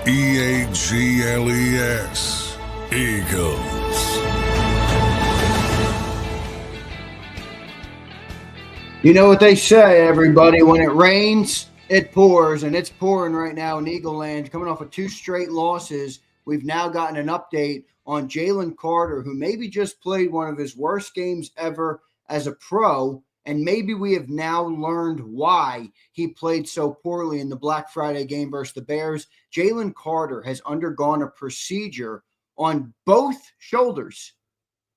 Eagles. Eagles. You know what they say, everybody. When it rains, it pours, and it's pouring right now in Eagle Land. Coming off of 2 straight losses, we've now gotten an update on Jalen Carter, who maybe just played one of his worst games ever as a pro, and maybe we have now learned why he played so poorly in the Black Friday game versus the Bears. Jalen Carter has undergone a procedure on both shoulders,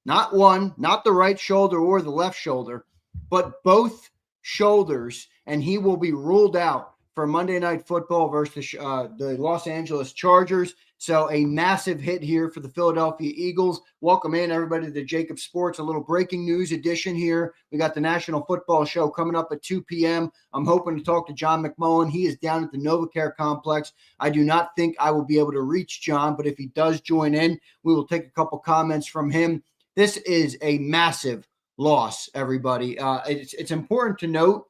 not one, not the right shoulder or the left shoulder, but both shoulders, and he will be ruled out for Monday Night Football versus the Los Angeles Chargers. So a massive hit here for the Philadelphia Eagles. Welcome in, everybody, to JAKIB Sports, a little breaking news edition here. We got the National Football Show coming up at 2 p.m. I'm hoping to talk to John McMullen. He is down at the NovaCare Complex. I do not think I will be able to reach John, but if he does join in, we will take a couple comments from him. This is a massive loss, everybody. It's important to note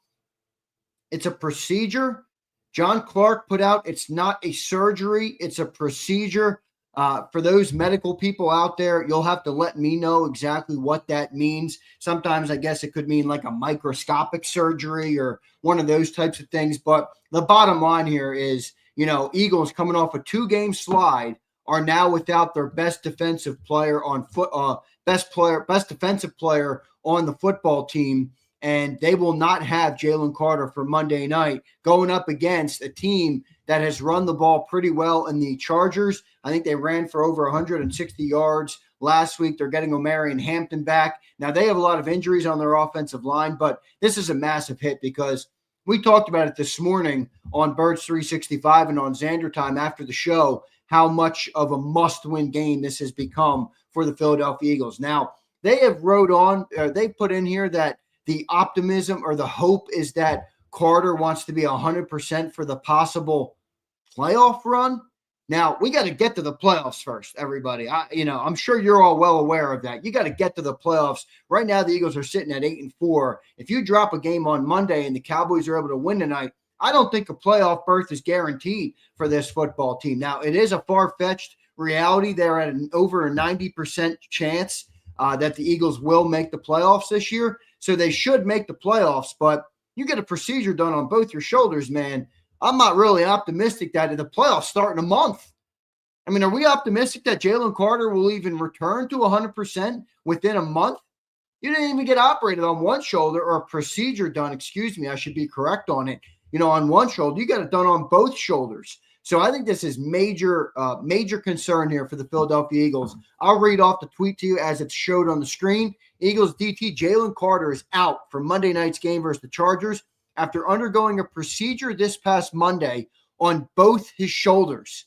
it's a procedure. John Clark put out, it's not a surgery, it's a procedure. For those medical people out there, you'll have to let me know exactly what that means. Sometimes I guess it could mean like a microscopic surgery or one of those types of things. But the bottom line here is, Eagles coming off a 2-game slide are now without their best defensive player on best defensive player on the football team. And they will not have Jalen Carter for Monday night going up against a team that has run the ball pretty well in the Chargers. I think they ran for over 160 yards last week. They're getting Omarion Hampton back. Now, they have a lot of injuries on their offensive line, but this is a massive hit because we talked about it this morning on Birds 365 and on Zander Time after the show, how much of a must-win game this has become for the Philadelphia Eagles. Now, they have they put in here that the optimism or the hope is that Carter wants to be 100% for the possible playoff run. Now, we got to get to the playoffs first, everybody. I'm sure you're all well aware of that. You got to get to the playoffs. Right now, the Eagles are sitting at 8-4. If you drop a game on Monday and the Cowboys are able to win tonight, I don't think a playoff berth is guaranteed for this football team. Now, it is a far-fetched reality. They're at over a 90% chance that the Eagles will make the playoffs this year. So they should make the playoffs, but you get a procedure done on both your shoulders, man. I'm not really optimistic that the playoffs start in a month. I mean, are we optimistic that Jalen Carter will even return to 100% within a month? You didn't even get operated on one shoulder or a procedure done. Excuse me, I should be correct on it. On one shoulder, you got it done on both shoulders. So I think this is major concern here for the Philadelphia Eagles. I'll read off the tweet to you as it's showed on the screen. Eagles DT Jalen Carter is out for Monday night's game versus the Chargers after undergoing a procedure this past Monday on both his shoulders.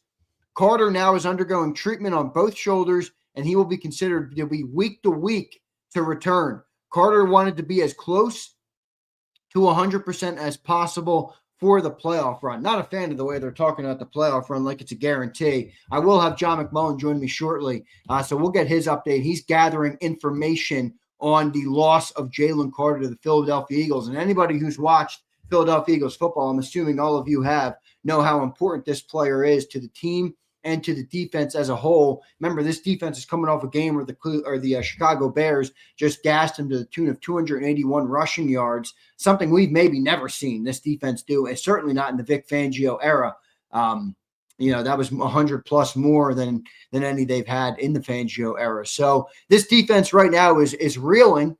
Carter now is undergoing treatment on both shoulders, and he will be considered to be week to week to return. Carter wanted to be as close to 100% as possible for the playoff run. Not a fan of the way they're talking about the playoff run like it's a guarantee. I will have John McMullen join me shortly, so we'll get his update. He's gathering information on the loss of Jalen Carter to the Philadelphia Eagles. And anybody who's watched Philadelphia Eagles football, I'm assuming all of you know how important this player is to the team and to the defense as a whole. Remember, this defense is coming off a game where the Chicago Bears just gassed them to the tune of 281 rushing yards, something we've maybe never seen this defense do, and certainly not in the Vic Fangio era. That was 100 plus more than any they've had in the Fangio era. So this defense right now is reeling,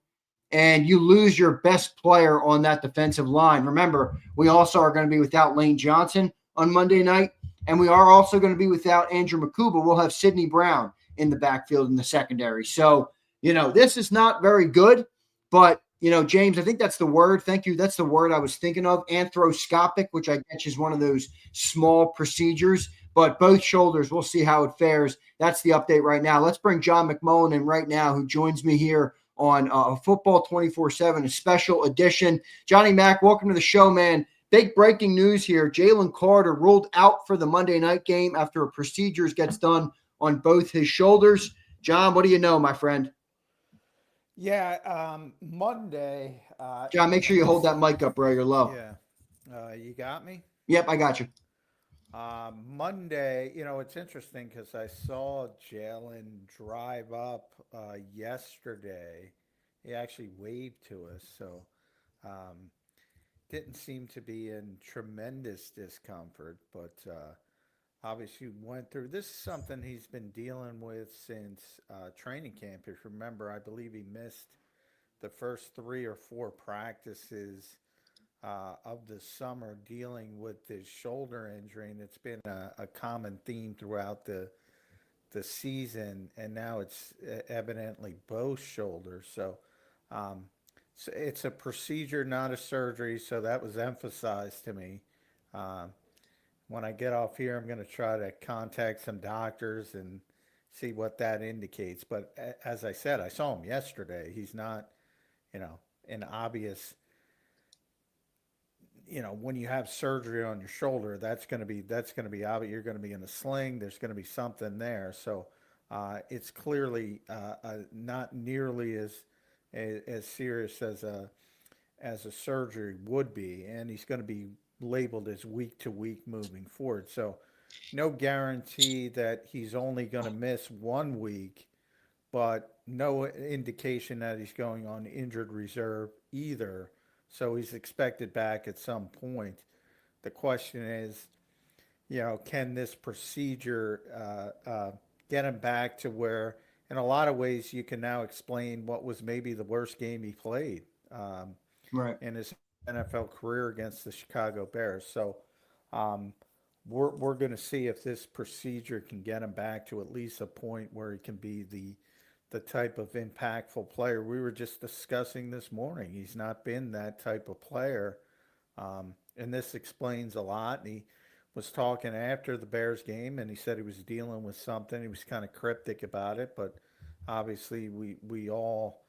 and you lose your best player on that defensive line. Remember, we also are going to be without Lane Johnson on Monday night. And we are also going to be without Andrew Makuba. We'll have Sidney Brown in the backfield in the secondary. So, this is not very good. But, James, I think that's the word. Thank you. That's the word I was thinking of. Arthroscopic, which I guess is one of those small procedures. But both shoulders, we'll see how it fares. That's the update right now. Let's bring John McMullen in right now, who joins me here on Football 24/7, a special edition. Johnny Mac, welcome to the show, man. Big breaking news here. Jalen Carter ruled out for the Monday night game after a procedure gets done on both his shoulders. John, what do you know, my friend? Yeah, Monday. John, make sure you hold that mic up, bro. You're low. Yeah. You got me? Yep, I got you. Monday, it's interesting because I saw Jalen drive up yesterday. He actually waved to us, so um, didn't seem to be in tremendous discomfort, but obviously went through. This is something he's been dealing with since training camp. If you remember, I believe he missed the first 3 or 4 practices of the summer dealing with his shoulder injury, and it's been a common theme throughout the season. And now it's evidently both shoulders. Um, so it's a procedure, not a surgery. So that was emphasized to me. Um, when I get off here, I'm going to try to contact some doctors and see what that indicates. But as I said, I saw him yesterday. He's not, you know, an obvious, when you have surgery on your shoulder, that's going to be obvious. You're going to be in a sling. There's going to be something there. So it's clearly not nearly as serious as a surgery would be, and he's going to be labeled as week to week moving forward. So no guarantee that he's only going to miss 1 week, but no indication that he's going on injured reserve either. So he's expected back at some point. The question is, can this procedure get him back to where, in a lot of ways, you can now explain what was maybe the worst game he played Right. in his NFL career against the Chicago Bears. So um, we're going to see if this procedure can get him back to at least a point where he can be the type of impactful player we were just discussing this morning. He's not been that type of player, and this explains a lot. And he was talking after the Bears game, and he said he was dealing with something. He was kind of cryptic about it, but obviously we all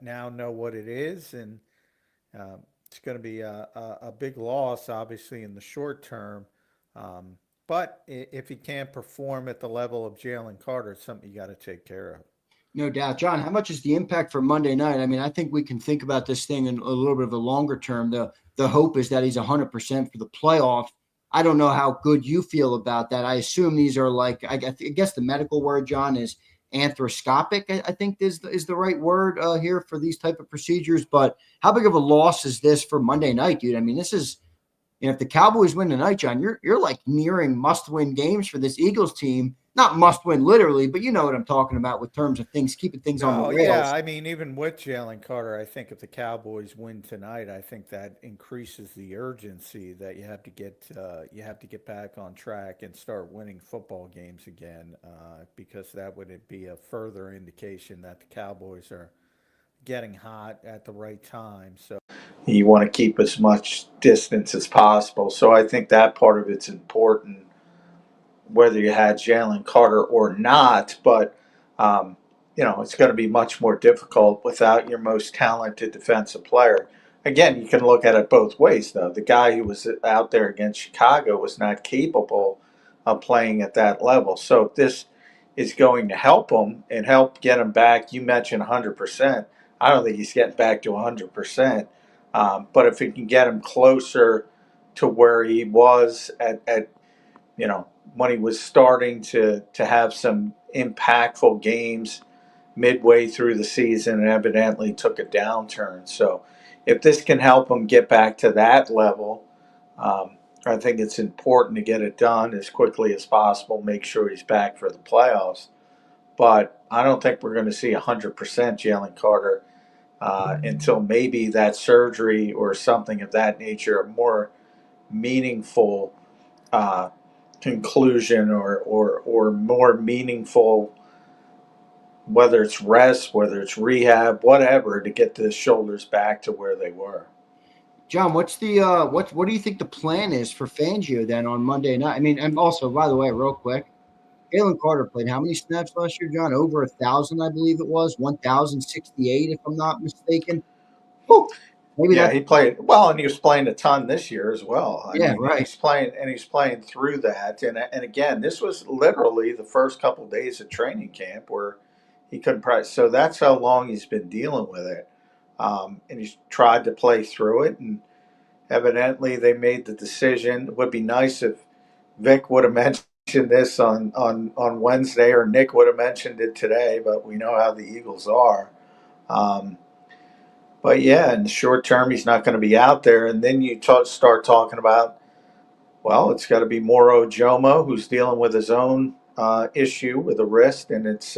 now know what it is, and it's going to be a big loss, obviously, in the short term. Um, but if he can't perform at the level of Jalen Carter, it's something you got to take care of. No doubt. John, how much is the impact for Monday night? I mean, I think we can think about this thing in a little bit of a longer term. The hope is that he's 100% for the playoff. I don't know how good you feel about that. I assume these are like, I guess the medical word, John, is arthroscopic. I think is the right word here for these type of procedures. But how big of a loss is this for Monday night, dude? I mean, this is, if the Cowboys win tonight, John, you're like nearing must-win games for this Eagles team. Not must-win literally, but you know what I'm talking about with terms of things, keeping things on the No, yeah, rails. I mean, even with Jalen Carter, I think if the Cowboys win tonight, I think that increases the urgency that you have to get back on track and start winning football games again, because that would be a further indication that the Cowboys are getting hot at the right time. So you want to keep as much distance as possible. So I think that part of it's important, whether you had Jalen Carter or not. But um, it's going to be much more difficult without your most talented defensive player. Again, you can look at it both ways, though. The guy who was out there against Chicago was not capable of playing at that level. So if this is going to help him and help get him back, you mentioned 100%. I don't think he's getting back to 100%. But if it can get him closer to where he was at when he was starting to have some impactful games midway through the season and evidently took a downturn. So if this can help him get back to that level, I think it's important to get it done as quickly as possible, make sure he's back for the playoffs. But I don't think we're going to see 100% Jalen Carter until maybe that surgery or something of that nature, a more meaningful uh, conclusion or more meaningful, whether it's rest, whether it's rehab, whatever, to get the shoulders back to where they were. John, what's the what do you think the plan is for Fangio then on Monday night? I mean, and also by the way, real quick, Jalen Carter played how many snaps last year, John? Over 1,000, I believe it was 1,068, if I'm not mistaken. Whew, maybe Yeah, that's he played well, and he was playing a ton this year as well. I yeah, mean, and right. he's playing through that. And again, this was literally the first couple of days of training camp where he couldn't practice. So that's how long he's been dealing with it. And he's tried to play through it, and evidently they made the decision. It would be nice if Vic would have mentioned this on Wednesday, or Nick would have mentioned it today, but we know how the Eagles are. Um, but yeah, in the short term, he's not going to be out there. And then you start talking about, well, it's got to be Moro Jomo, who's dealing with his own issue with a wrist, and it's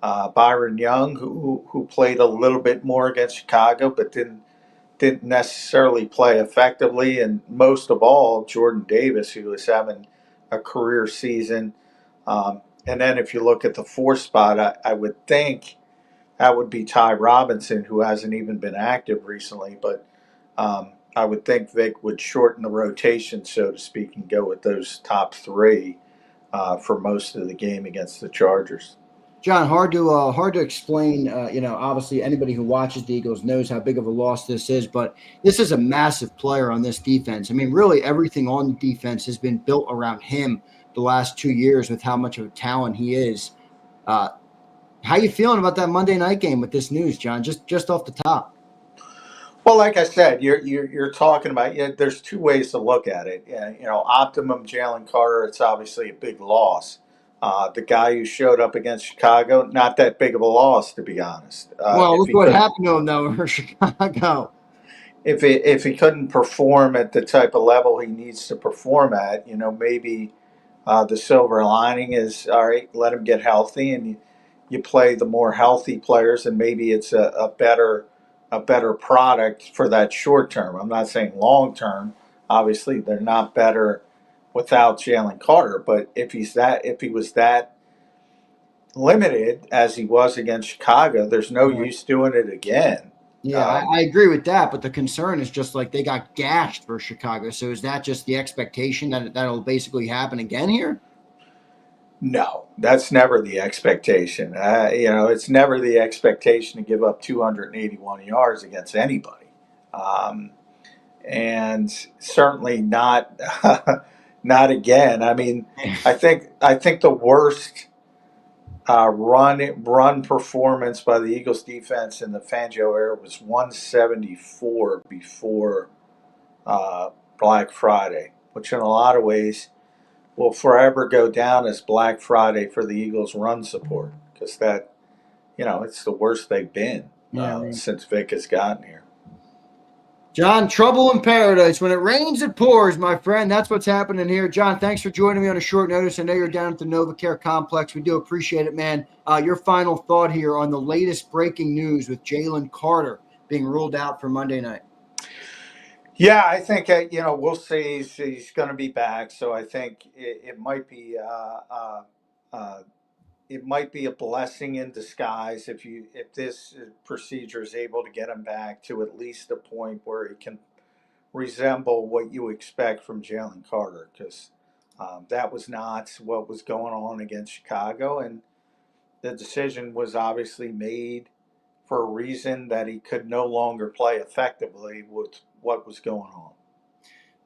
Byron Young, who played a little bit more against Chicago, but didn't necessarily play effectively, and most of all, Jordan Davis, who is having a career season. And then if you look at the fourth spot, I would think that would be Ty Robinson, who hasn't even been active recently, but I would think Vic would shorten the rotation, so to speak, and go with those top three for most of the game against the Chargers. John, hard to explain. Obviously anybody who watches the Eagles knows how big of a loss this is, but this is a massive player on this defense. I mean, really everything on the defense has been built around him the last 2 years with how much of a talent he is. How you feeling about that Monday night game with this news, John? Just off the top. Well, like I said, you're talking about, there's two ways to look at it. Optimum Jalen Carter, it's obviously a big loss. The guy who showed up against Chicago, not that big of a loss, to be honest. Well, look what happened to him though for Chicago. If he couldn't perform at the type of level he needs to perform at, maybe the silver lining is, all right, let him get healthy, and you play the more healthy players, and maybe it's a better product for that short term. I'm not saying long term. Obviously, they're not better without Jalen Carter, but if he was that limited as he was against Chicago, there's no use doing it again. Yeah, I agree with that, but the concern is just like they got gashed for Chicago. So is that just the expectation that that'll basically happen again here? No, that's never the expectation. It's never the expectation to give up 281 yards against anybody, and certainly not not again. I mean, I think the worst run performance by the Eagles defense in the Fangio era was 174 before Black Friday, which in a lot of ways will forever go down as Black Friday for the Eagles' run support, because it's the worst they've been since Vic has gotten here. John, trouble in paradise. When it rains, it pours, my friend. That's what's happening here. John, thanks for joining me on a short notice. I know you're down at the NovaCare Complex. We do appreciate it, man. Your final thought here on the latest breaking news with Jalen Carter being ruled out for Monday night. Yeah, I think we'll see. He's going to be back, so I think it might be a blessing in disguise if this procedure is able to get him back to at least a point where he can resemble what you expect from Jalen Carter, because that was not what was going on against Chicago, and the decision was obviously made for a reason, that he could no longer play effectively with what was going on.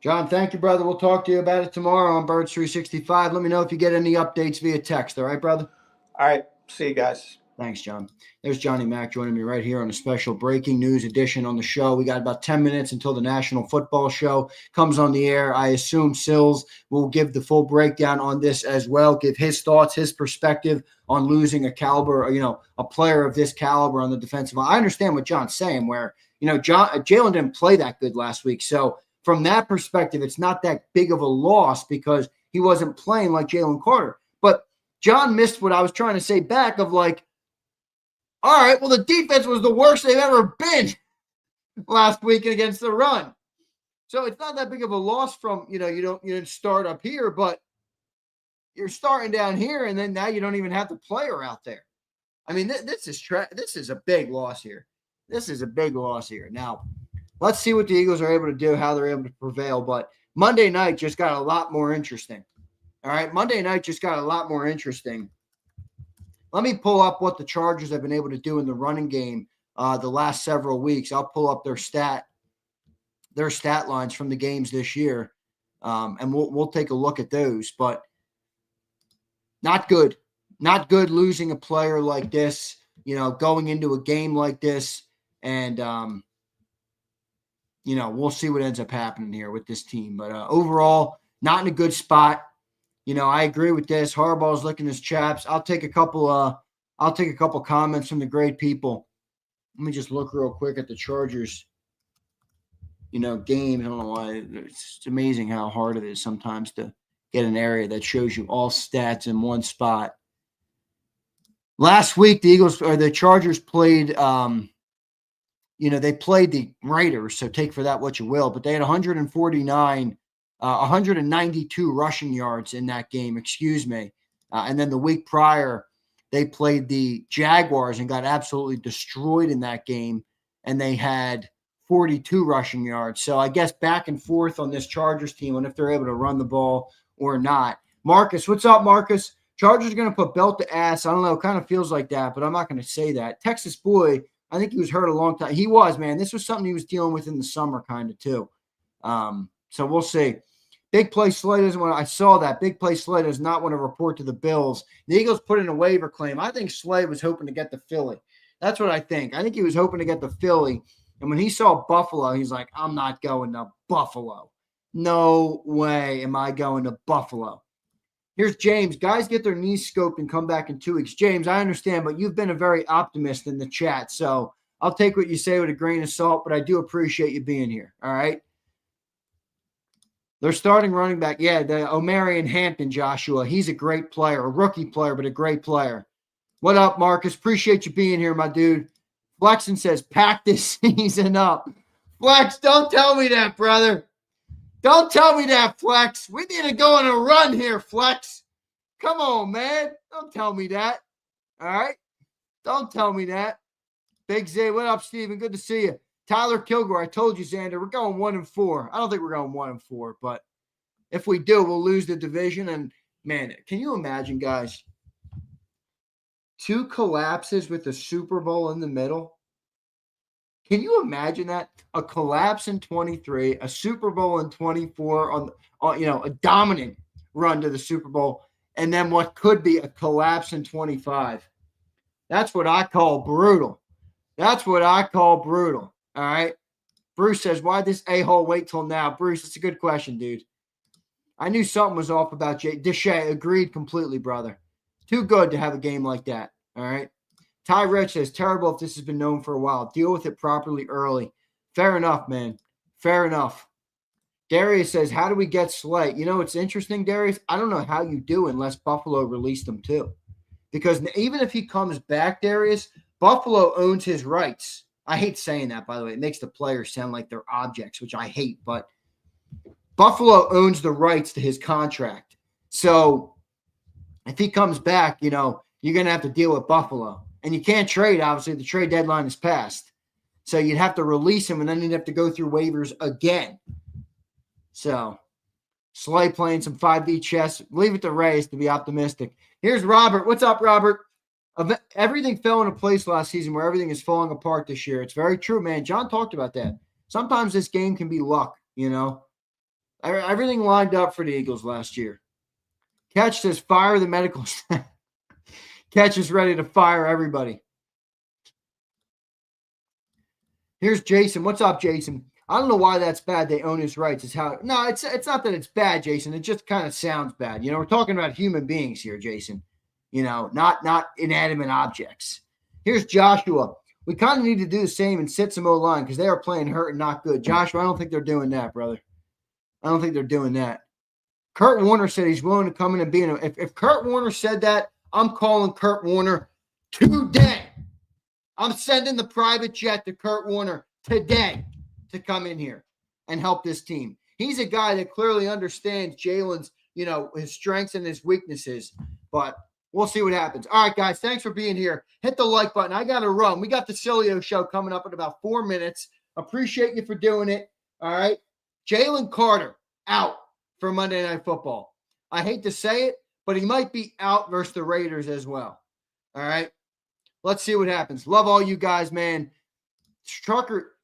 John, thank you, brother. We'll talk to you about it tomorrow on Birds 365. Let me know if you get any updates via text. All right, brother? All right. See you guys. Thanks, John. There's Johnny Mack joining me right here on a special breaking news edition on the show. We got about 10 minutes until the National Football Show comes on the air. I assume Sills will give the full breakdown on this as well, give his thoughts, his perspective on losing a caliber, a player of this caliber on the defensive line. I understand what John's saying, where, Jalen didn't play that good last week. So from that perspective, it's not that big of a loss because he wasn't playing like Jalen Carter. But John missed what I was trying to say back of like, all right, well, the defense was the worst they've ever been last week against the run. So it's not that big of a loss from, you didn't start up here, but you're starting down here, and then now you don't even have the player out there. I mean, this is a big loss here. This is a big loss here. Now, let's see what the Eagles are able to do, how they're able to prevail. But Monday night just got a lot more interesting. All right, Monday night just got a lot more interesting. Let me pull up what the Chargers have been able to do in the running game the last several weeks. I'll pull up their stat lines from the games this year, and we'll take a look at those. But not good. Not good losing a player like this, going into a game like this. And, we'll see what ends up happening here with this team. But overall, not in a good spot. I agree with this. Harbaugh's licking his chops. I'll take a couple comments from the great people. Let me just look real quick at the Chargers, game. I don't know why. It's amazing how hard it is sometimes to get an area that shows you all stats in one spot. Last week, the Chargers played, they played the Raiders, so take for that what you will, but they had 192 rushing yards in that game, and then the week prior, they played the Jaguars and got absolutely destroyed in that game, and they had 42 rushing yards. So I guess back and forth on this Chargers team on if they're able to run the ball or not. Marcus, what's up, Marcus? Chargers are going to put belt to ass. I don't know. It kind of feels like that, but I'm not going to say that. Texas boy, I think he was hurt a long time. He was, man. This was something he was dealing with in the summer kind of too. So we'll see. Big Play Slay doesn't want to – I saw that. Big Play Slay does not want to report to the Bills. The Eagles put in a waiver claim. I think Slay was hoping to get the Philly. That's what I think. I think he was hoping to get the Philly. And when he saw Buffalo, he's like, I'm not going to Buffalo. No way am I going to Buffalo. Here's James. Guys get their knees scoped and come back in 2 weeks. James, I understand, but you've been a very optimist in the chat. So I'll take what you say with a grain of salt, but I do appreciate you being here. All right. They're starting running back. Yeah, the Omarion Hampton, Joshua. He's a great player, a rookie player, but a great player. What up, Marcus? Appreciate you being here, my dude. Flexen says, pack this season up. Flex, don't tell me that, brother. Don't tell me that, Flex. We need to go on a run here, Flex. Come on, man. Don't tell me that. All right? Don't tell me that. Big Z, what up, Steven? Good to see you. Tyler Kilgore, I told you, Zander, we're going 1-4. I don't think we're going 1-4, but if we do, we'll lose the division. And, man, can you imagine, guys, 2 collapses with the Super Bowl in the middle? Can you imagine that? A collapse in 23, a Super Bowl in 24, on a dominant run to the Super Bowl, and then what could be a collapse in 25. That's what I call brutal. That's what I call brutal. All right. Bruce says, why'd this a-hole wait till now? Bruce, it's a good question, dude. I knew something was off about Deshae. Agreed completely, brother. Too good to have a game like that. All right. Ty Rich says, terrible if this has been known for a while. Deal with it properly early. Fair enough, man. Fair enough. Darius says, how do we get Slay? It's interesting, Darius. I don't know how you do unless Buffalo released him too. Because even if he comes back, Darius, Buffalo owns his rights. I hate saying that, by the way. It makes the players sound like they're objects, which I hate. But Buffalo owns the rights to his contract. So if he comes back, you're going to have to deal with Buffalo. And you can't trade, obviously. The trade deadline is passed. So you'd have to release him, and then you'd have to go through waivers again. So Slay playing some 5D chess. Leave it to Rays to be optimistic. Here's Robert. What's up, Robert? Everything fell into place last season where everything is falling apart this year. It's very true, man. John talked about that. Sometimes this game can be luck, Everything lined up for the Eagles last year. Catch says, fire the medical staff. Catch is ready to fire everybody. Here's Jason. What's up, Jason? I don't know why that's bad. They own his rights. It's not that it's bad, Jason. It just kind of sounds bad. We're talking about human beings here, Jason. Not inanimate objects. Here's Joshua. We kind of need to do the same and sit some O-line because they are playing hurt and not good. Joshua, I don't think they're doing that, brother. I don't think they're doing that. Kurt Warner said he's willing to come in and be in a – if Kurt Warner said that, I'm calling Kurt Warner today. I'm sending the private jet to Kurt Warner today to come in here and help this team. He's a guy that clearly understands Jalen's, his strengths and his weaknesses. But we'll see what happens. All right, guys, thanks for being here. Hit the like button. I got to run. We got the Cilio show coming up in about 4 minutes. Appreciate you for doing it. All right. Jalen Carter out for Monday Night Football. I hate to say it, but he might be out versus the Raiders as well. All right. Let's see what happens. Love all you guys, man. Trucker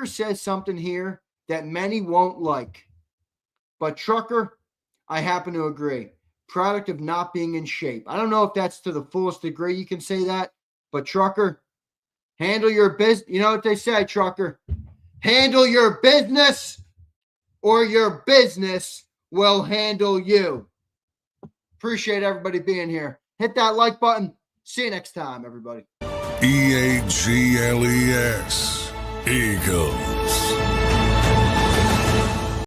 says something here that many won't like. But Trucker, I happen to agree. Product of not being in shape. I don't know if that's to the fullest degree you can say that, but Trucker, handle your business. You know what they say, Trucker? Handle your business or your business will handle you. Appreciate everybody being here. Hit that like button. See you next time, everybody. EAGLES. Eagles.